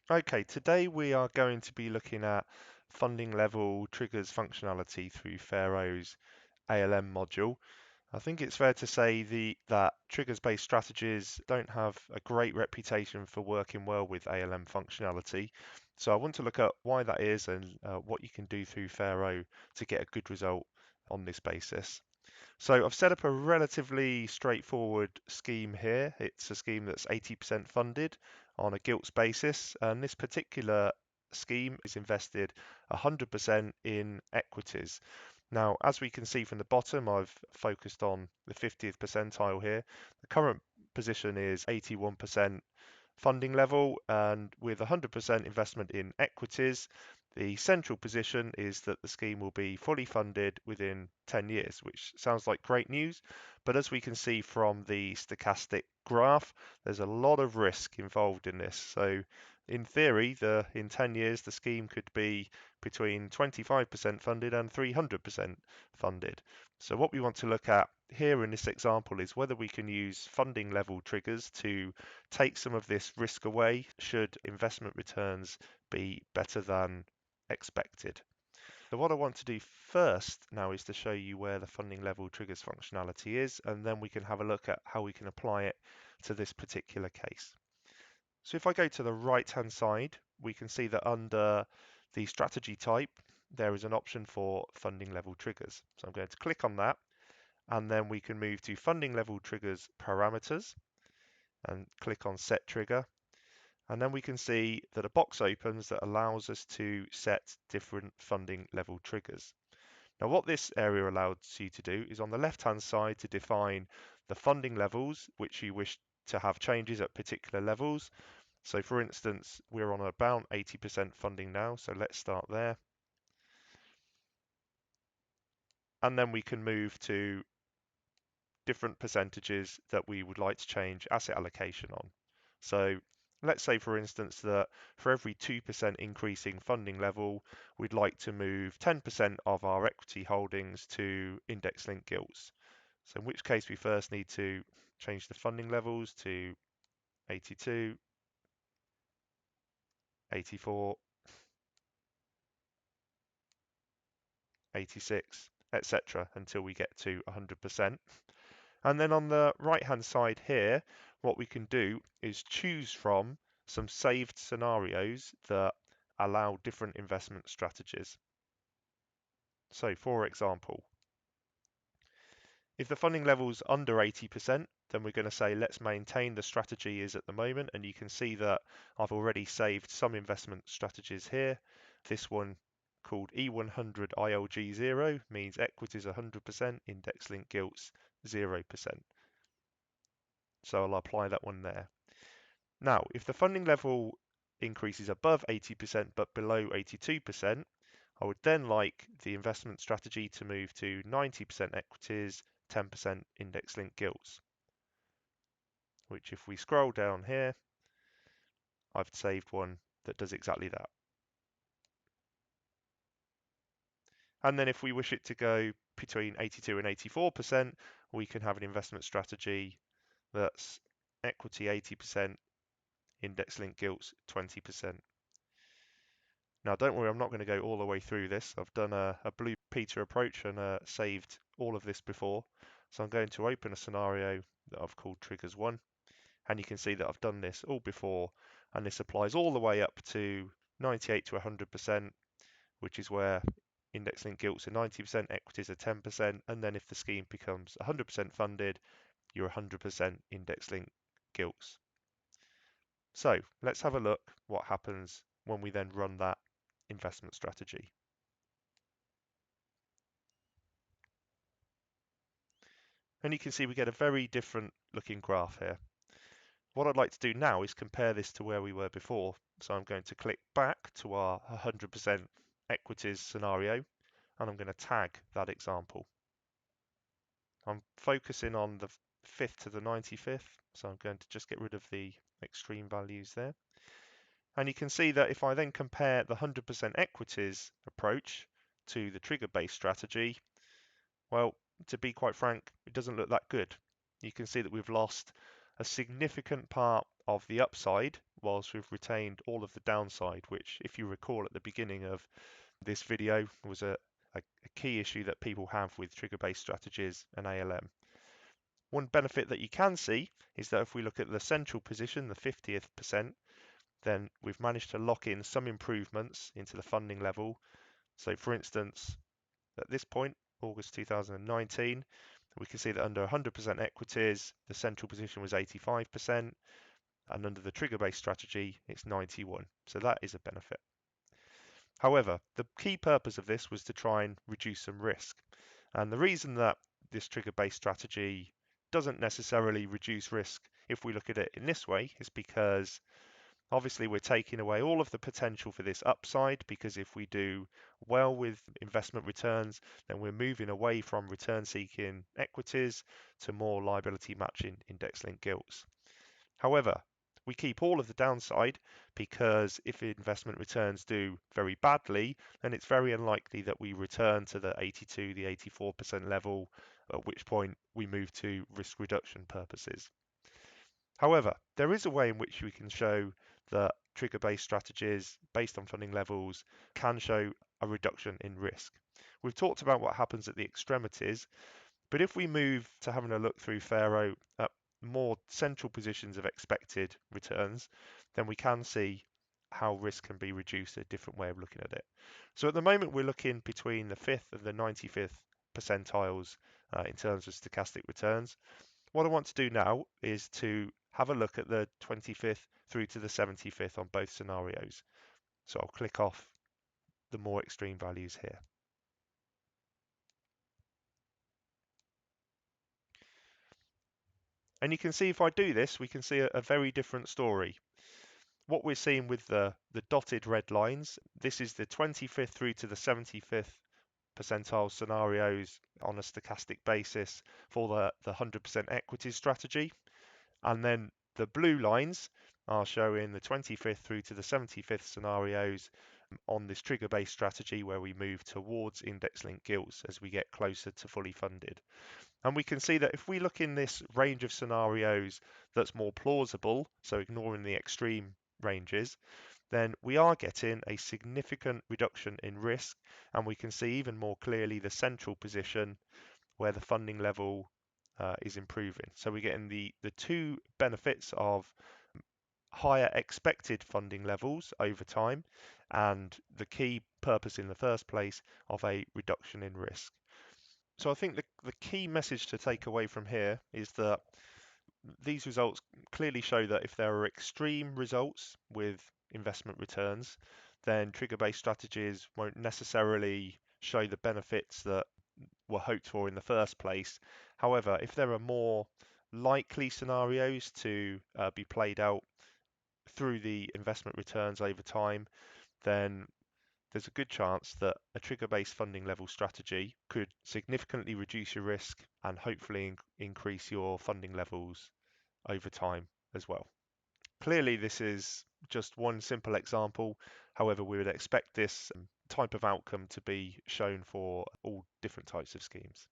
Okay, today we are going to be looking at funding level triggers functionality through PFaroe's ALM module. I think it's fair to say that triggers-based strategies don't have a great reputation for working well with ALM functionality. So I want to look at why that is and what you can do through PFaro to get a good result on this basis. So I've set up a relatively straightforward scheme here. It's a scheme that's 80% funded on a gilts basis, and this particular scheme is invested 100% in equities. Now, as we can see from the bottom, I've focused on the 50th percentile here. The current position is 81% funding level, and with 100% investment in equities, the central position is that the scheme will be fully funded within 10 years, which sounds like great news. But as we can see from the stochastic graph, there's a lot of risk involved in this. So in theory, in 10 years, the scheme could be between 25% funded and 300% funded. So what we want to look at here in this example is whether we can use funding level triggers to take some of this risk away should investment returns be better than expected. So what I want to do first now is to show you where the funding level triggers functionality is, and then we can have a look at how we can apply it to this particular case. So if I go to the right hand side, we can see that under the strategy type, there is an option for funding level triggers. So I'm going to click on that, and then we can move to funding level triggers parameters and click on set trigger. And then we can see that a box opens that allows us to set different funding level triggers. Now what this area allows you to do is on the left hand side to define the funding levels which you wish to have changes at particular levels. So for instance, we're on about 80% funding now, so let's start there. And then we can move to different percentages that we would like to change asset allocation on. So let's say, for instance, that for every 2% increasing funding level, we'd like to move 10% of our equity holdings to index-linked gilts. So in which case we first need to change the funding levels to 82, 84, 86, etc. until we get to 100%. And then on the right hand side here, what we can do is choose from some saved scenarios that allow different investment strategies. So for example, if the funding level's under 80%, then we're going to say let's maintain the strategy is at the moment, and you can see that I've already saved some investment strategies here. This one called E100 ILG0 means equities 100%, index linked gilts 0%. So I'll apply that one there. Now, if the funding level increases above 80% but below 82%, I would then like the investment strategy to move to 90% equities, 10% index-linked gilts, which if we scroll down here, I've saved one that does exactly that. And then if we wish it to go between 82 and 84%, we can have an investment strategy that's equity 80%, index-linked gilts 20%. Now, don't worry, I'm not going to go all the way through this. I've done a Blue Peter approach and saved all of this before. So I'm going to open a scenario that I've called Triggers 1. And you can see that I've done this all before. And this applies all the way up to 98 to 100%, which is where index-linked gilts are 90%, equities are 10%. And then if the scheme becomes 100% funded, you're 100% index-linked gilts. So let's have a look what happens when we then run that investment strategy. And you can see we get a very different looking graph here. What I'd like to do now is compare this to where we were before. So I'm going to click back to our 100% equities scenario, and I'm going to tag that example. I'm focusing on the 5th to the 95th, so I'm going to just get rid of the extreme values there. And you can see that if I then compare the 100% equities approach to the trigger-based strategy, well, to be quite frank, it doesn't look that good. You can see that we've lost a significant part of the upside whilst we've retained all of the downside, which, if you recall at the beginning of this video, was a key issue that people have with trigger-based strategies and ALM. One benefit that you can see is that if we look at the central position, the 50th percent, then we've managed to lock in some improvements into the funding level. So for instance, at this point, August 2019, we can see that under 100% equities, the central position was 85%, and under the trigger-based strategy, it's 91. So that is a benefit. However, the key purpose of this was to try and reduce some risk. And the reason that this trigger-based strategy doesn't necessarily reduce risk if we look at it in this way is because obviously we're taking away all of the potential for this upside, because if we do well with investment returns, then we're moving away from return-seeking equities to more liability matching index-linked gilts. However, we keep all of the downside because if investment returns do very badly, then it's very unlikely that we return to the 82, the 84% level, at which point we move to risk reduction purposes. However, there is a way in which we can show that trigger-based strategies based on funding levels can show a reduction in risk. We've talked about what happens at the extremities, but if we move to having a look through PFaroe at more central positions of expected returns, then we can see how risk can be reduced, a different way of looking at it. So at the moment, we're looking between the 5th and the 95th percentiles in terms of stochastic returns. What I want to do now is to have a look at the 25th through to the 75th on both scenarios. So I'll click off the more extreme values here. And you can see if I do this, we can see a very different story. What we're seeing with the dotted red lines, this is the 25th through to the 75th percentile scenarios on a stochastic basis for the 100% equities strategy. And then the blue lines are showing the 25th through to the 75th scenarios on this trigger-based strategy where we move towards index-linked gilts as we get closer to fully funded. And we can see that if we look in this range of scenarios that's more plausible, so ignoring the extreme ranges, then we are getting a significant reduction in risk, and we can see even more clearly the central position where the funding level is improving. So we're getting the two benefits of higher expected funding levels over time and the key purpose in the first place of a reduction in risk. So I think the key message to take away from here is that these results clearly show that if there are extreme results with investment returns, then trigger-based strategies won't necessarily show the benefits that were hoped for in the first place. However, if there are more likely scenarios to be played out through the investment returns over time, then there's a good chance that a trigger-based funding level strategy could significantly reduce your risk and hopefully increase your funding levels over time as well. Clearly, this is just one simple example. However, we would expect this type of outcome to be shown for all different types of schemes.